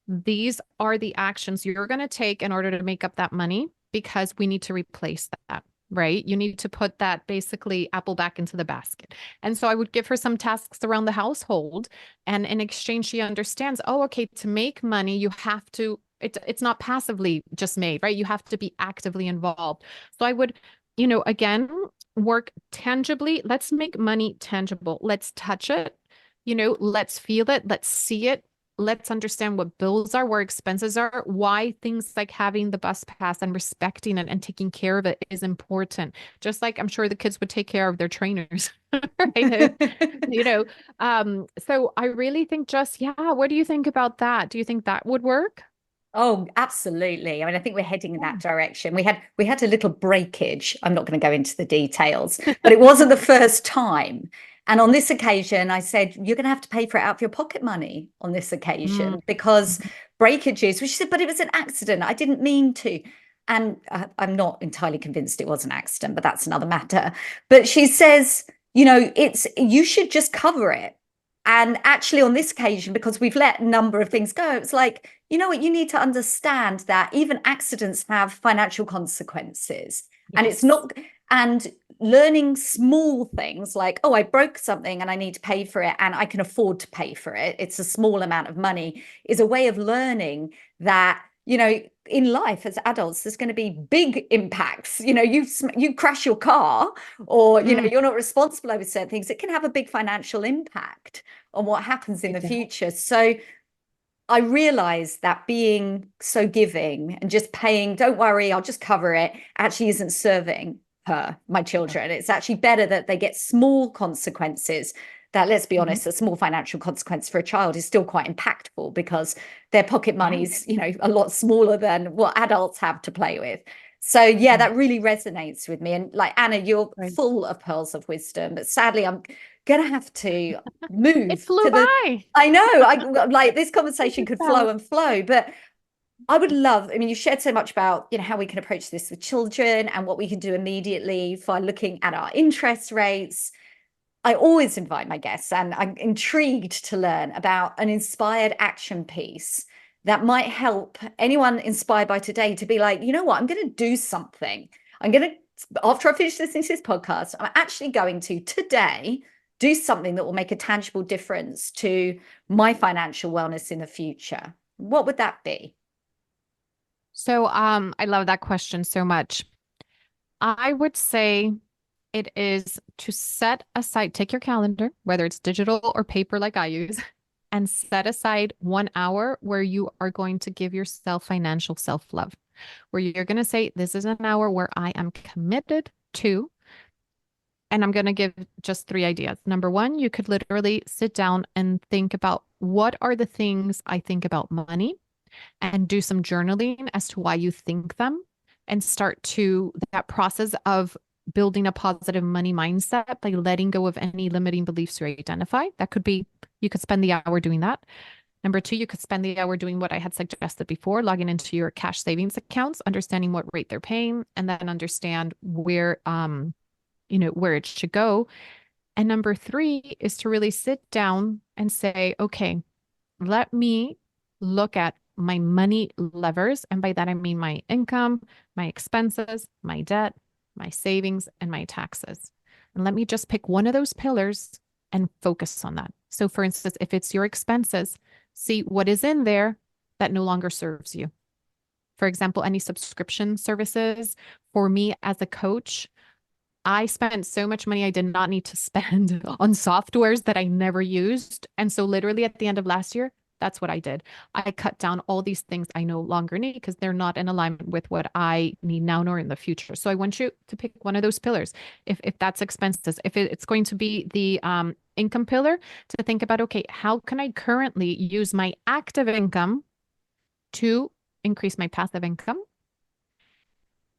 S2: These are the actions you're going to take in order to make up that money, because we need to replace that, right? You need to put that basically apple back into the basket. And so I would give her some tasks around the household. And in exchange, she understands, oh, okay, to make money, you have to, it's not passively just made, right? You have to be actively involved. So I would, again, work tangibly. Let's make money tangible. Let's touch it. Let's feel it. Let's see it. Let's understand what bills are, where expenses are, why things like having the bus pass and respecting it and taking care of it is important. Just like I'm sure the kids would take care of their trainers, right? So I really think yeah, what do you think about that? Do you think that would work?
S1: Oh, absolutely. I mean, I think we're heading in that direction. We had a little breakage. I'm not going to go into the details, but it wasn't the first time. And on this occasion, I said, you're going to have to pay for it out of your pocket money on this
S2: Mm,
S1: occasion, because
S2: mhm.
S1: breakages, which she said, but it was an accident. I didn't mean to. And I'm not entirely convinced it was an accident, but that's another matter. But she says, you should just cover it. And actually, on this occasion, because we've let a number of things go, it's like, you know what, you need to understand that even accidents have financial consequences. And it's
S2: Yes.
S1: not, and learning small things like, oh, I broke something and I need to pay for it and I can afford to pay for it. It's a small amount of money, is a way of learning that, in life as adults, there's going to be big impacts. You crash your car, or,
S2: Mm,
S1: you're not responsible over certain things. It can have a big financial impact on what happens in
S2: it
S1: the
S2: does.
S1: future. So I realized that being so giving and just paying, don't worry, I'll just cover it, actually isn't serving my children. It's actually better that they get small consequences. That, let's be
S2: Mhm.
S1: honest, a small financial consequence for a child is still quite impactful, because their pocket
S2: Yeah.
S1: money's, a lot smaller than what adults have to play with. So yeah,
S2: Yeah.
S1: that really resonates with me. And like, Anna, you're
S2: Right.
S1: full of pearls of wisdom, but sadly I'm gonna have to
S2: It
S1: move
S2: flew
S1: to the
S2: by.
S1: I know. I like this
S2: Thank
S1: conversation
S2: you,
S1: could flow
S2: Bella.
S1: and flow, but I would love, I mean, you shared so much about, how we can approach this with children and what we can do immediately by looking at our interest rates. I always invite my guests, and I'm intrigued to learn about an inspired action piece that might help anyone inspired by today to be like, you know what, I'm going to do something. I'm going to, after I finish listening to this podcast, I'm actually going to today do something that will make a tangible difference to my financial wellness in the future. What would that be?
S2: So, I love that question so much. I would say it is to set aside, take your calendar, whether it's digital or paper like I use, and set aside 1 hour where you are going to give yourself financial self-love, where you're going to say, this is an hour where I am committed to, and I'm going to give just 3 ideas. Number one, you could literally sit down and think about what are the things I think about money and do some journaling as to why you think them and start to that process of building a positive money mindset by letting go of any limiting beliefs you identify. That could be, you could spend the hour doing that. Number two, you could spend the hour doing what I had suggested before, logging into your cash savings accounts, understanding what rate they're paying, and then understand where, where it should go. And number three is to really sit down and say, okay, let me look at my money levers. And by that, I mean my income, my expenses, my debt, my savings, and my taxes. And let me just pick one of those pillars and focus on that. So for instance, if it's your expenses, see what is in there that no longer serves you. For example, any subscription services. For me as a coach, I spent so much money I did not need to spend on softwares that I never used. And so literally at the end of last year, that's what I did. I cut down all these things I no longer need because they're not in alignment with what I need now nor in the future. So I want you to pick one of those pillars. If that's expenses, if it's going to be the income pillar, to think about, okay, how can I currently use my active income to increase my passive income?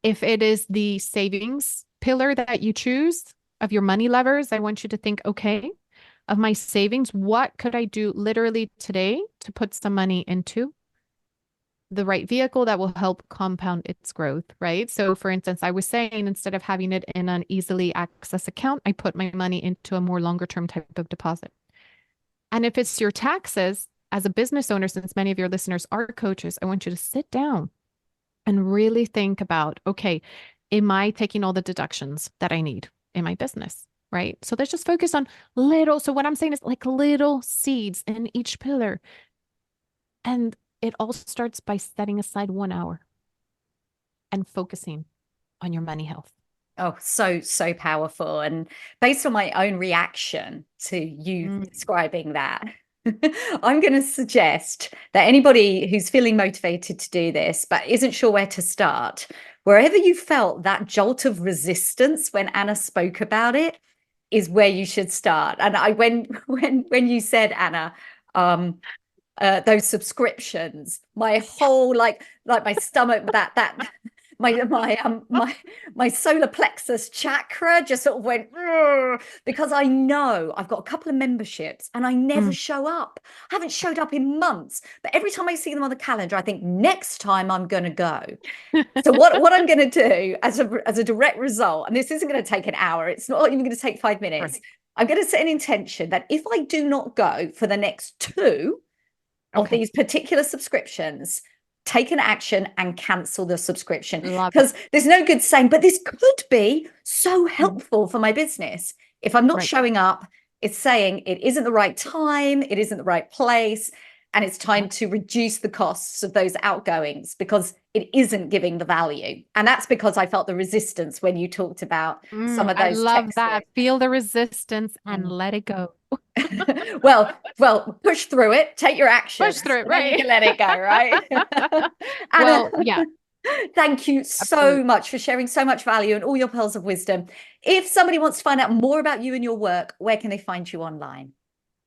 S2: If it is the savings pillar that you choose of your money levers, I want you to think, okay, of my savings, what could I do literally today to put some money into the right vehicle that will help compound its growth, right? So for instance, I was saying instead of having it in an easily accessed account, I put my money into a more longer term type of deposit. And if it's your taxes, as a business owner, since many of your listeners are coaches, I want you to sit down and really think about, okay, am I taking all the deductions that I need in my business? Right. So let's just focus on little. So what I'm saying is like little seeds in each pillar. And it all starts by setting aside 1 hour and focusing on your money health.
S1: Oh, so powerful. And based on my own reaction to you describing that, I'm going to suggest that anybody who's feeling motivated to do this, but isn't sure where to start, wherever you felt that jolt of resistance when Anna spoke about it, is where you should start. And when you said, Anna, those subscriptions, my whole like my stomach, that my solar plexus chakra just sort of went, because I know I've got a couple of memberships and I never show up. I haven't showed up in months, but every time I see them on the calendar, I think next time I'm going to go. So what I'm going to do as a direct result, and this isn't going to take an hour, it's not even going to take 5 minutes. Right. I'm going to set an intention that if I do not go for the next 2 of these particular subscriptions, take an action and cancel the subscription, because there's no good saying, but this could be so helpful for my business. If I'm not showing up, it's saying it isn't the right time, it isn't the right place, and it's time to reduce the costs of those outgoings because it isn't giving the value. And that's because I felt the resistance when you talked about some of those. I
S2: love that. Feel the resistance and let it go.
S1: well, push through it, take your action.
S2: Push through it, right?
S1: You can let it go, right?
S2: Well, yeah.
S1: Thank you so much for sharing so much value and all your pearls of wisdom. If somebody wants to find out more about you and your work, where can they find you online?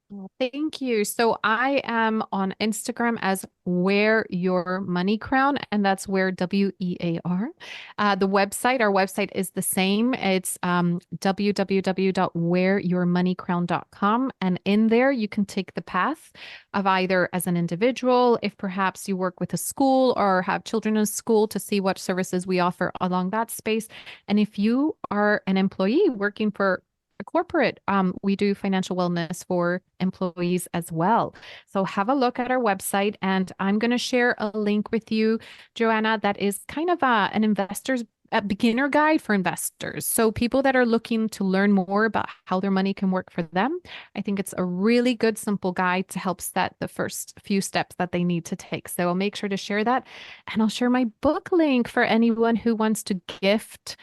S2: Well, thank you. So I am on Instagram as Wear Your Money Crown, and that's Wear WEAR. Our website is the same. It's www.wearyourmoneycrown.com. And in there, you can take the path of either as an individual, if perhaps you work with a school or have children in a school, to see what services we offer along that space. And if you are an employee working for a corporate, we do financial wellness for employees as well. So have a look at our website, and I'm going to share a link with you, Joanna, that is kind of an investor's a beginner guide for investors. So people that are looking to learn more about how their money can work for them, I think it's a really good, simple guide to help set the first few steps that they need to take. So I'll make sure to share that. And I'll share my book link for anyone who wants to gift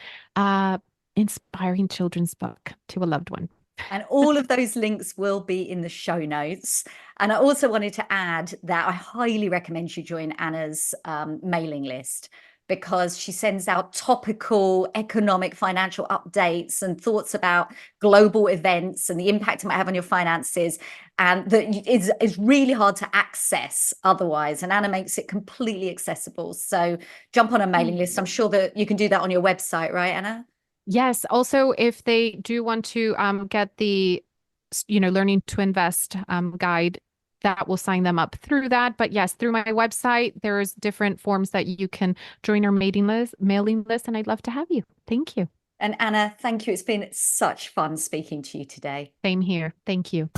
S2: inspiring children's book to a loved one.
S1: And all of those links will be in the show notes. And I also wanted to add that I highly recommend you join Anna's mailing list, because she sends out topical economic financial updates and thoughts about global events and the impact it might have on your finances. And that is really hard to access otherwise. And Anna makes it completely accessible. So jump on a mailing list. I'm sure that you can do that on your website, right, Anna?
S2: Yes. Also, if they do want to get the, learning to invest guide, that will sign them up through that. But yes, through my website, there's different forms that you can join our mailing list, and I'd love to have you. Thank you.
S1: And Anna, thank you. It's been such fun speaking to you today.
S2: Same here. Thank you.